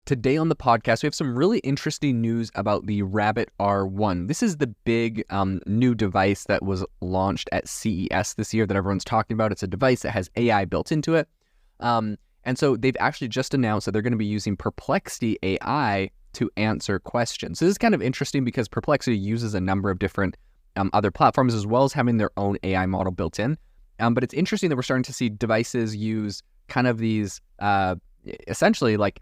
Today on the podcast, we have some really interesting news about the Rabbit R1. This is the big new device that was launched at CES this year that everyone's talking about. It's a device that has AI built into it. And so they've actually just announced that they're going to be using Perplexity AI to answer questions. So this is kind of interesting because Perplexity uses a number of different other platforms as well as having their own AI model built in. But it's interesting that we're starting to see devices use kind of these essentially like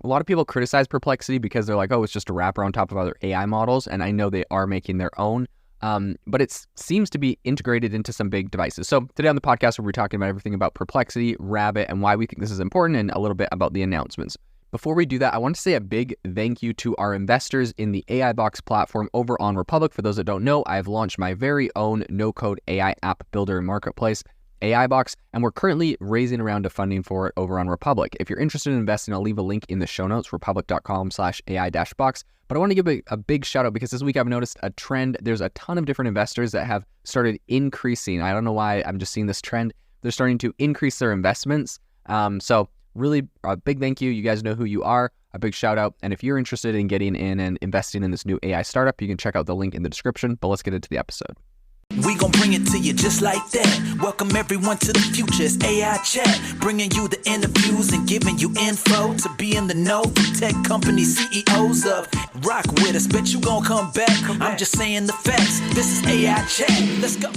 a lot of people criticize Perplexity because they're like, oh, it's just a wrapper on top of other AI models. And I know they are making their own, but it seems to be integrated into some big devices. So today on the podcast, we'll be talking about everything about Perplexity, Rabbit, and why we think this is important, and a little bit about the announcements. Before we do that, I want to say a big thank you to our investors in the AI Box platform over on Republic. For those that don't know, I've launched my very own no-code AI app builder and marketplace, AI Box, and we're currently raising a round of funding for it over on Republic. If you're interested in investing, I'll leave a link in the show notes, republic.com/AI-box. But I want to give a big shout out because this week I've noticed a trend. There's a ton of different investors that have started increasing. I don't know why, I'm just seeing this trend. They're starting to increase their investments. So really a big thank you. You guys know who you are. A big shout out. And if you're interested in getting in and investing in this new AI startup, you can check out the link in the description. But let's get into the episode. We gon' bring it to you just like that. Welcome everyone to the future. It's AI Chat, bringing you the interviews and giving you info to be in the know from tech company CEOs of. Rock with us, bet you gon' come back. I'm just saying the facts. This is AI Chat. Let's go.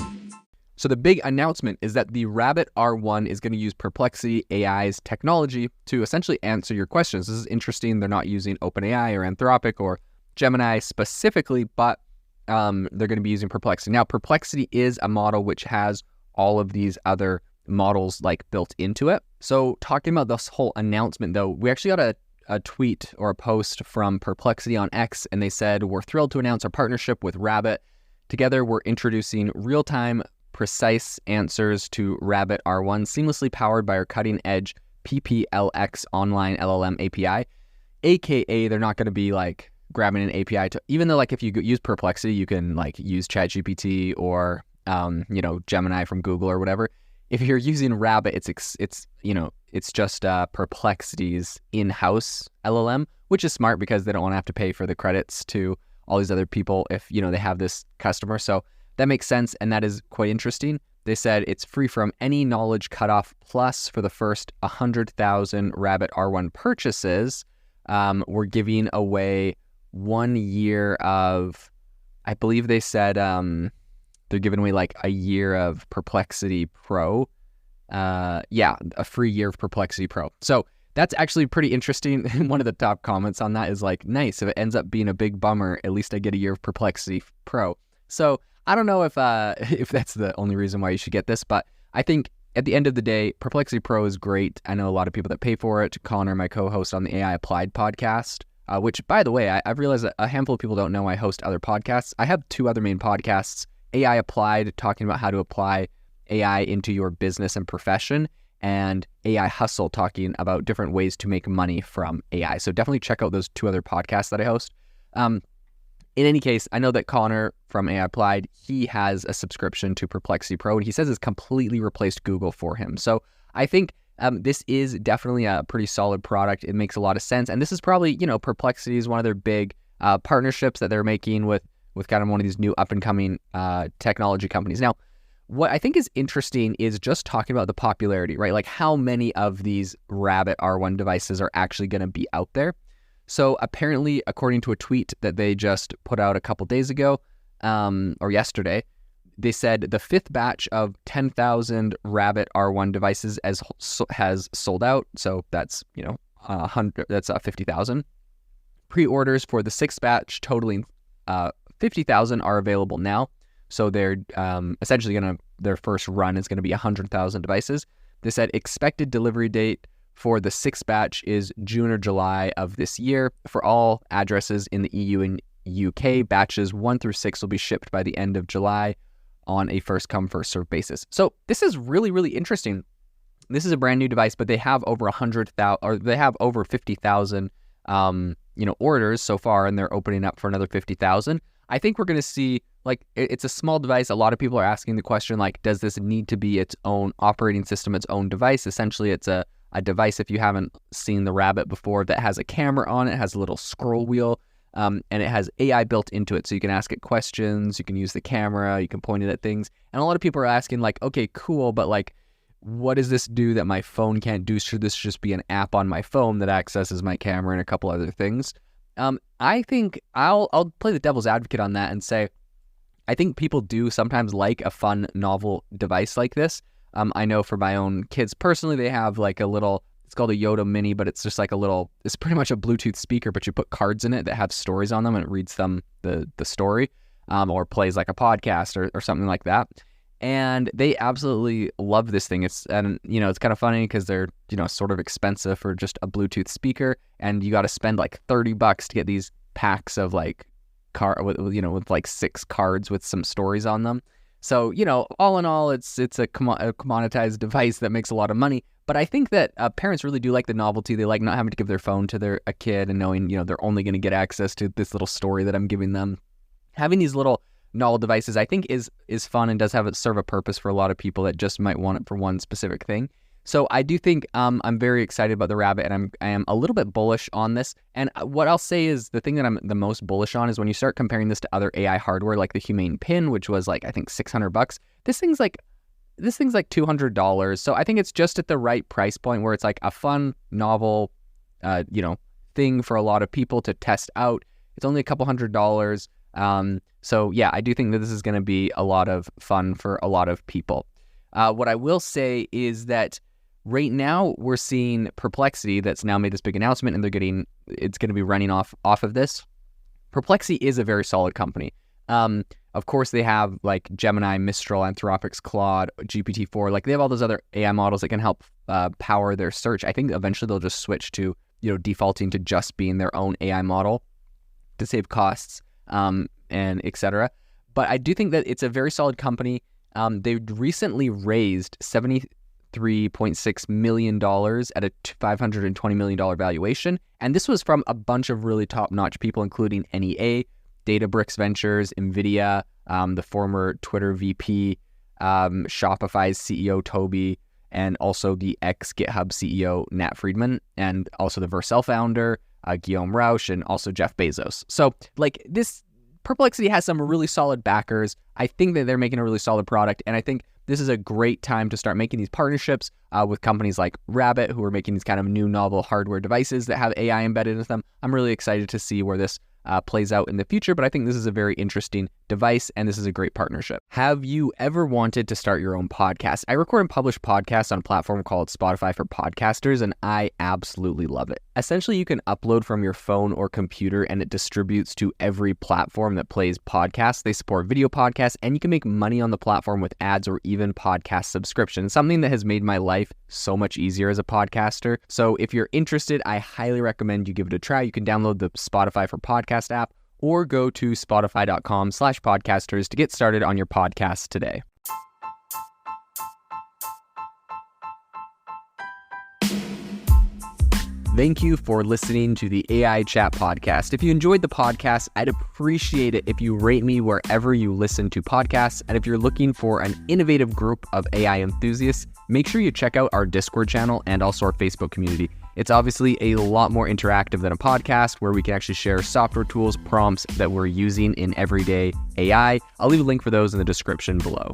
So the big announcement is that the Rabbit R1 is going to use Perplexity AI's technology to essentially answer your questions. This is interesting. They're not using OpenAI or Anthropic or Gemini specifically, but they're going to be using Perplexity. Now, Perplexity is a model which has all of these other models like built into it. So talking about this whole announcement, though, we actually got a tweet or a post from Perplexity on X, and they said, "We're thrilled to announce our partnership with Rabbit. Together, we're introducing real-time, precise answers to Rabbit R1, seamlessly powered by our cutting-edge PPLX online LLM API." AKA, they're not going to be like grabbing an API to, even though like if you use Perplexity, you can like use ChatGPT or Gemini from Google or whatever. If you're using Rabbit, it's just Perplexity's in-house LLM, which is smart because they don't want to have to pay for the credits to all these other people if they have this customer. So that makes sense, and that is quite interesting. They said it's free from any knowledge cutoff. Plus, for the first 100,000 Rabbit R1 purchases, we're giving away 1 year of, I believe they said they're giving away like a year of Perplexity Pro. A free year of Perplexity Pro. So that's actually pretty interesting. One of the top comments on that is like, nice. If it ends up being a big bummer, at least I get a year of Perplexity Pro. So I don't know if that's the only reason why you should get this, but I think at the end of the day, Perplexity Pro is great. I know a lot of people that pay for it. Connor, my co-host on the AI Applied podcast, which, by the way, I've realized that a handful of people don't know I host other podcasts. I have two other main podcasts, AI Applied, talking about how to apply AI into your business and profession, and AI Hustle, talking about different ways to make money from AI. So definitely check out those two other podcasts that I host. In any case, I know that Connor from AI Applied, he has a subscription to Perplexity Pro, and he says it's completely replaced Google for him. So I think this is definitely a pretty solid product. It makes a lot of sense. And this is probably, Perplexity is one of their big partnerships that they're making with kind of one of these new up-and-coming technology companies. Now, what I think is interesting is just talking about the popularity, right? Like how many of these Rabbit R1 devices are actually going to be out there. So apparently, according to a tweet that they just put out a couple days ago, or yesterday, they said the fifth batch of 10,000 Rabbit R1 devices has sold out. So that's 50,000. Pre-orders for the sixth batch, totaling 50,000, are available now. So they're essentially their first run is gonna be 100,000 devices. They said expected delivery date for the sixth batch is June or July of this year. For all addresses in the EU and UK, batches 1 through 6 will be shipped by the end of July on a first come, first served basis. So this is really, really interesting. This is a brand new device, but they have over 100,000, or they have over 50,000, orders so far, and they're opening up for another 50,000. I think we're going to see, like, it's a small device. A lot of people are asking the question, like, does this need to be its own operating system, its own device? Essentially, it's a a device, if you haven't seen the Rabbit before, that has a camera on it, has a little scroll wheel, and it has AI built into it. So you can ask it questions, you can use the camera, you can point it at things. And a lot of people are asking like, okay, cool, but like, what does this do that my phone can't do? Should this just be an app on my phone that accesses my camera and a couple other things? I think I'll play the devil's advocate on that and say, I think people do sometimes like a fun, novel device like this. I know for my own kids personally, they have like a little, it's called a Yoda Mini, but it's just like it's pretty much a Bluetooth speaker, but you put cards in it that have stories on them and it reads them the story, or plays like a podcast or something like that. And they absolutely love this thing. It's kind of funny because they're, sort of expensive for just a Bluetooth speaker, and you got to spend like $30 to get these packs of like with like 6 cards with some stories on them. So, all in all, it's a commoditized device that makes a lot of money. But I think that parents really do like the novelty. They like not having to give their phone to a kid and knowing, they're only going to get access to this little story that I'm giving them. Having these little novel devices, I think, is fun and does serve a purpose for a lot of people that just might want it for one specific thing. So I do think I'm very excited about the Rabbit, and I am a little bit bullish on this. And what I'll say is the thing that I'm the most bullish on is when you start comparing this to other AI hardware, like the Humane Pin, which was like, I think $600. This thing's like $200. So I think it's just at the right price point where it's like a fun, novel, thing for a lot of people to test out. It's only a couple $100. So yeah, I do think that this is going to be a lot of fun for a lot of people. What I will say is that right now we're seeing Perplexity that's now made this big announcement, and it's going to be running off of this. Perplexity is a very solid company. Of course, they have like Gemini, Mistral, Anthropic's Claude, GPT-4. Like they have all those other AI models that can help power their search. I think eventually they'll just switch to defaulting to just being their own AI model to save costs and etc. But I do think that it's a very solid company. They recently raised $73.6 million at a $520 million valuation. And this was from a bunch of really top-notch people, including NEA, Databricks Ventures, NVIDIA, the former Twitter VP, Shopify's CEO, Toby, and also the ex-GitHub CEO, Nat Friedman, and also the Vercel founder, Guillaume Rauch, and also Jeff Bezos. So, like, this Perplexity has some really solid backers. I think that they're making a really solid product, and I think this is a great time to start making these partnerships with companies like Rabbit, who are making these kind of new novel hardware devices that have AI embedded in them. I'm really excited to see where this plays out in the future, but I think this is a very interesting device, and this is a great partnership. Have you ever wanted to start your own podcast? I record and publish podcasts on a platform called Spotify for Podcasters, and I absolutely love it. Essentially, you can upload from your phone or computer, and it distributes to every platform that plays podcasts. They support video podcasts, and you can make money on the platform with ads or even podcast subscriptions, something that has made my life so much easier as a podcaster. So if you're interested, I highly recommend you give it a try. You can download the Spotify for Podcast app or go to spotify.com/podcasters to get started on your podcast today. Thank you for listening to the AI Chat Podcast. If you enjoyed the podcast, I'd appreciate it if you rate me wherever you listen to podcasts. And if you're looking for an innovative group of AI enthusiasts, make sure you check out our Discord channel and also our Facebook community. It's obviously a lot more interactive than a podcast, where we can actually share software tools, prompts that we're using in everyday AI. I'll leave a link for those in the description below.